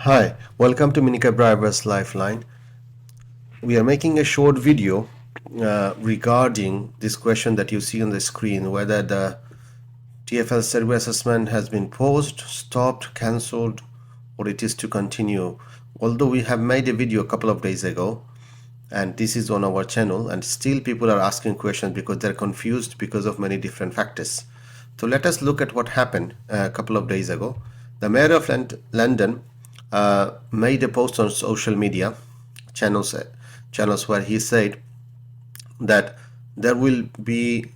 Hi, welcome to Minicab Drivers Lifeline. We are making a short video regarding this question that you see on the screen, whether the TfL SERU assessment has been paused, stopped, cancelled, or it is to continue. Although we have made a video a couple of days ago, and this is on our channel, and still people are asking questions because they're confused because of many different factors. So let us look at what happened a couple of days ago. The Mayor of London made a post on social media channels where he said that there will be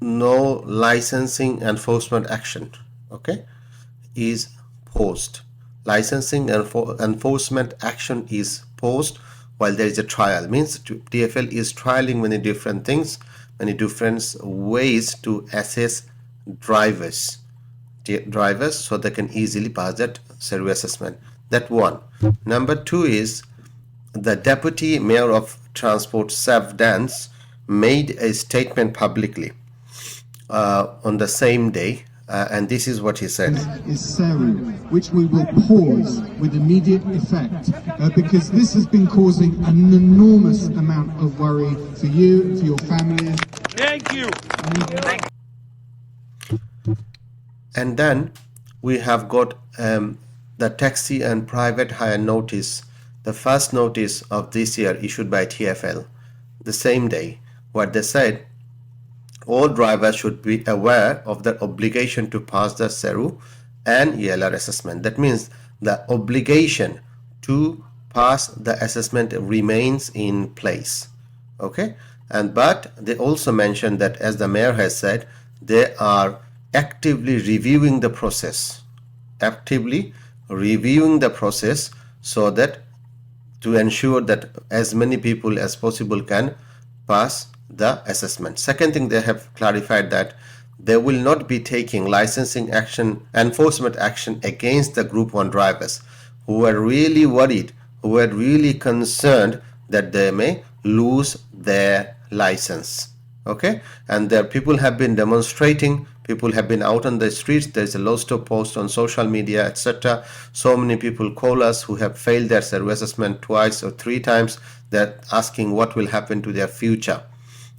no licensing enforcement action. Okay, is paused. Licensing and enforcement action is paused while there is a trial. Means TfL is trialing many different things, many different ways to assess drivers so they can easily pass that SERU assessment. That one. Number two is the Deputy Mayor of Transport, Sav Dance, made a statement publicly on the same day, and this is what he said. Is SERU, which we will pause with immediate effect because this has been causing an enormous amount of worry for you, for your family. Thank you. And then we have got the taxi and private hire notice, the first notice of this year issued by TfL, the same day, where they said all drivers should be aware of their obligation to pass the SERU and ELR assessment. That means the obligation to pass the assessment remains in place. Okay, but they also mentioned that, as the mayor has said, they are actively reviewing the process, so that to ensure that as many people as possible can pass the assessment. Second thing, they have clarified that they will not be taking licensing action, enforcement action against the Group 1 drivers who were really worried, who were really concerned that they may lose their license. Okay, and there people have been demonstrating, people have been out on the streets. There's a lot of posts on social media, etc. So many people call us who have failed their SERU assessment twice or three times. They're asking what will happen to their future.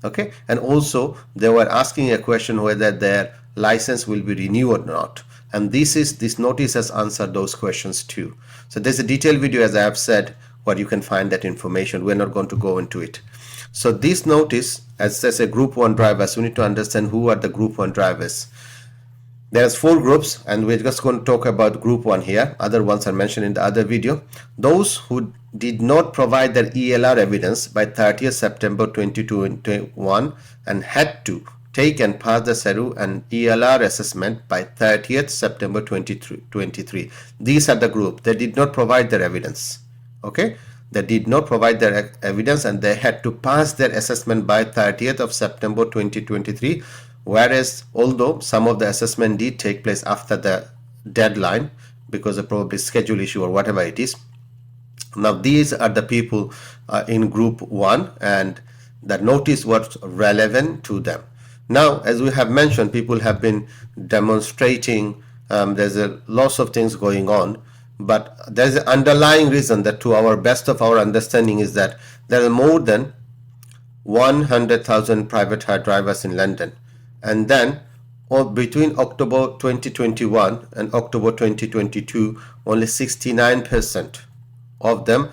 Okay, and also they were asking a question whether their license will be renewed or not, and this notice has answered those questions too. So there's a detailed video, as I have said, where you can find that information. We're not going to go into it. So this notice, as says a Group 1 drivers, we need to understand who are the Group 1 drivers. There's 4 groups, and we're just going to talk about Group 1 here. Other ones are mentioned in the other video. Those who did not provide their ELR evidence by 30th September 2021 and had to take and pass the SERU and ELR assessment by 30th September 2023. These are the group. They did not provide their evidence. Okay, they did not provide their evidence and they had to pass their assessment by 30th of September 2023. Whereas although some of the assessment did take place after the deadline because of probably schedule issue or whatever it is. Now these are the people in Group 1, and the notice was relevant to them. Now, as we have mentioned, people have been demonstrating. There's a lots of things going on, but there's an underlying reason that, to our best of our understanding, is that there are more than 100,000 private hire drivers in London. And then between October 2021 and October 2022, only 69% of them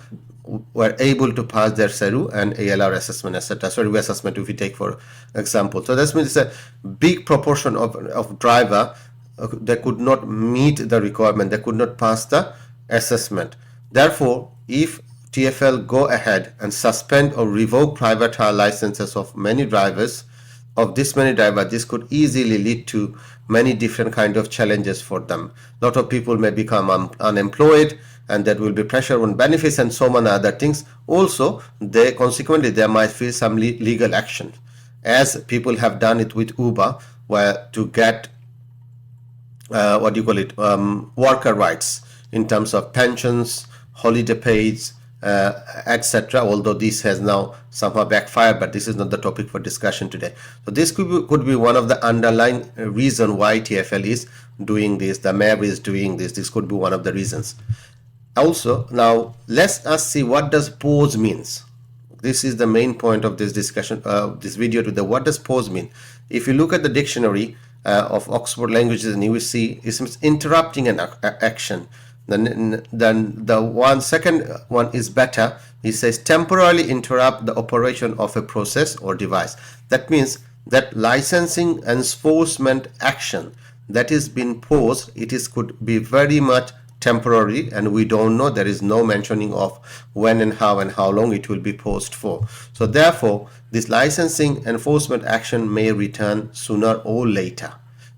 were able to pass their SERU and ELR assessment, etc. SERU assessment, if we take for example. So that means it's a big proportion of driver that could not meet the requirement, they could not pass the assessment. Therefore, if TfL go ahead and suspend or revoke private hire licenses of many drivers, this could easily lead to many different kind of challenges for them. A lot of people may become unemployed, and there will be pressure on benefits and so many other things. Also, consequently they might face some legal action, as people have done it with Uber, where to get worker rights in terms of pensions, holiday pays, etc. Although this has now somehow backfired, but this is not the topic for discussion today. So this could be one of the underlying reason why TfL is doing this, the mayor is doing this. This could be one of the reasons. Also, now let us see what does pause means. This is the main point of this discussion, this video today. What does pause mean? If you look at the dictionary of Oxford Languages, and you will see it means interrupting an action. Then the second one is better. He says temporarily interrupt the operation of a process or device. That means that licensing enforcement action that is being paused, could be very much temporary, and we don't know, there is no mentioning of when and how long it will be paused for. So therefore this licensing enforcement action may return sooner or later.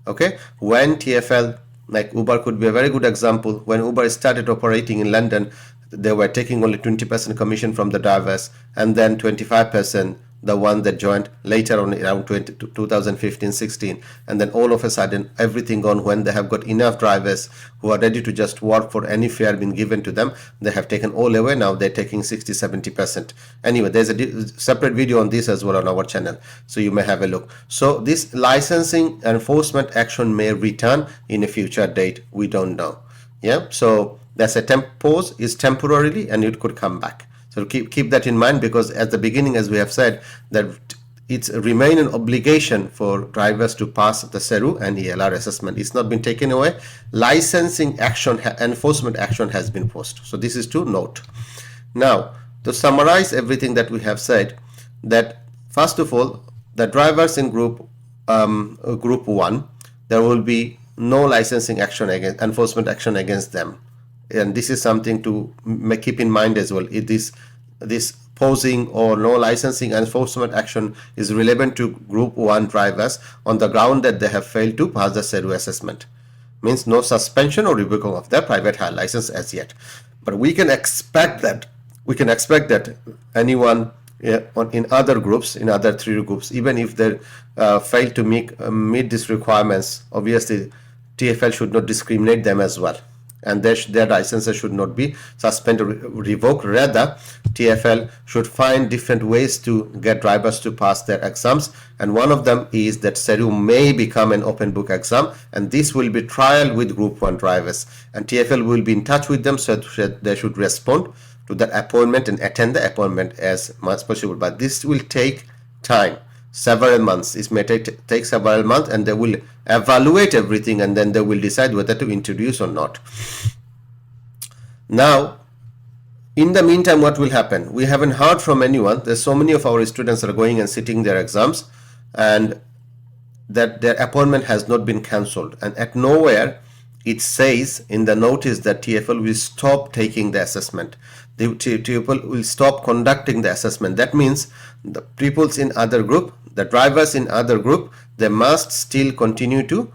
Okay, when TfL, like Uber could be a very good example, when Uber started operating in London, they were taking only 20% commission from the drivers, and then 25% the one that joined later on around 2015-16, and then all of a sudden everything gone. When they have got enough drivers who are ready to just work for any fare being given to them, they have taken all away. Now they're taking 60-70%. Anyway, there's a separate video on this as well on our channel, so you may have a look. So this licensing enforcement action may return in a future date, we don't know. Yeah, so that's a pause is temporarily, and it could come back. So keep that in mind, because at the beginning, as we have said, that it's remain an obligation for drivers to pass the SERU and ELR assessment. It's not been taken away. Licensing action, enforcement action has been paused. So this is to note. Now, to summarize everything that we have said, that first of all, the drivers in group 1, there will be no licensing action against, enforcement action against them. And this is something to keep in mind as well. This pausing or no licensing enforcement action is relevant to group 1 drivers on the ground that they have failed to pass the SERU assessment. Means no suspension or revoking of their private hire license as yet. But we can expect that anyone in other groups, in other 3 groups, even if they fail to meet these requirements, obviously TfL should not discriminate them as well, and their licenses should not be suspended or revoked. Rather, TfL should find different ways to get drivers to pass their exams, and one of them is that SERU may become an open book exam, and this will be trial with group 1 drivers, and TfL will be in touch with them, so that they should respond to the appointment and attend the appointment as much as possible. But this will take time, several months. It may take several months, and they will evaluate everything, and then they will decide whether to introduce or not. Now, in the meantime, what will happen? We haven't heard from anyone. There's so many of our students are going and sitting their exams, and that their appointment has not been cancelled, and at nowhere it says in the notice that TfL will stop taking the assessment. The TfL will stop conducting the assessment. That means the peoples in other group, the drivers in other group, they must still continue to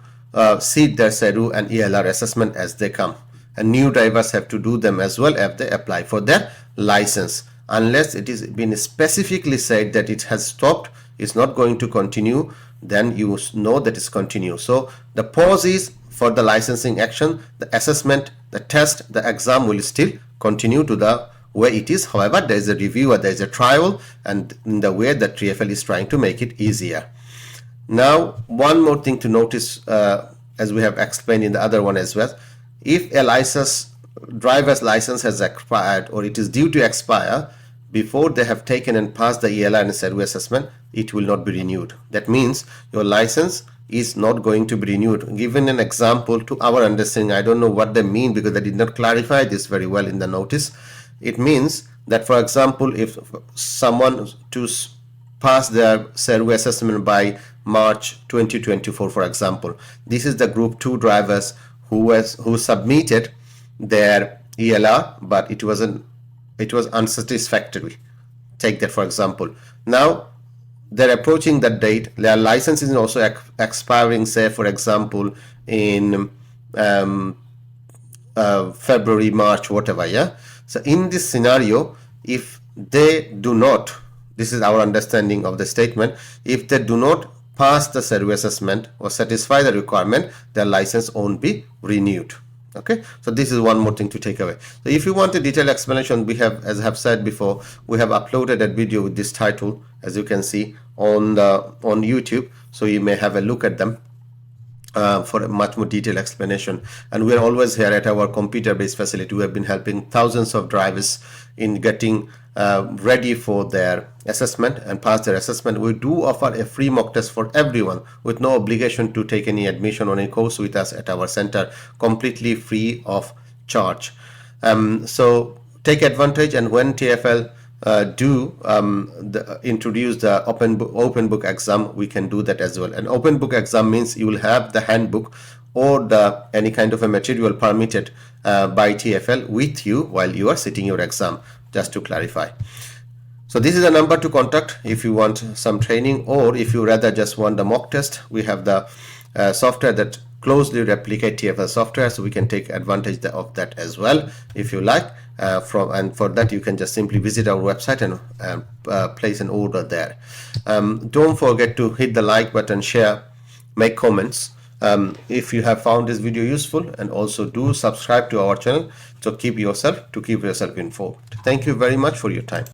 sit their SERU and ELR assessment as they come, and new drivers have to do them as well if they apply for their license. Unless it is been specifically said that it has stopped, it's not going to continue, then you know that it's continue. So the pause is for the licensing action. The assessment, the test, the exam will still continue to the way it is. However, there is a review or there is a trial, and in the way that TfL is trying to make it easier. Now, one more thing to notice, as we have explained in the other one as well, if a driver's license has expired, or it is due to expire before they have taken and passed the ELR and SERU assessment, it will not be renewed. That means your license is not going to be renewed. Given an example to our understanding, I don't know what they mean, because they did not clarify this very well in the notice. It means that, for example, if someone to pass their SERU assessment by March 2024, for example, this is the group 2 drivers who submitted their ELR, but it was unsatisfactory. Take that for example. Now they're approaching that date. Their license is also expiring, say for example in February, March, whatever. Yeah. So in this scenario, if they do not, this is our understanding of the statement, if they do not pass the SERU assessment or satisfy the requirement, their license won't be renewed. Okay, so this is one more thing to take away. So if you want a detailed explanation, we have, as I have said before, we have uploaded a video with this title, as you can see on YouTube, so you may have a look at them. for a much more detailed explanation. And we're always here at our computer-based facility. We have been helping thousands of drivers in getting ready for their assessment and pass their assessment. We do offer a free mock test for everyone with no obligation to take any admission on a course with us at our center, completely free of charge. So take advantage, and when TfL introduce the open book exam, we can do that as well. An open book exam means you will have the handbook or any kind of a material permitted by TfL with you while you are sitting your exam, just to clarify. So this is a number to contact if you want some training, or if you rather just want the mock test. We have the software that closely replicate TfL software, so we can take advantage of that as well if you like. And for that you can just simply visit our website and place an order there. Don't forget to hit the like button, share, make comments if you have found this video useful, and also do subscribe to our channel to keep yourself informed. Thank you very much for your time.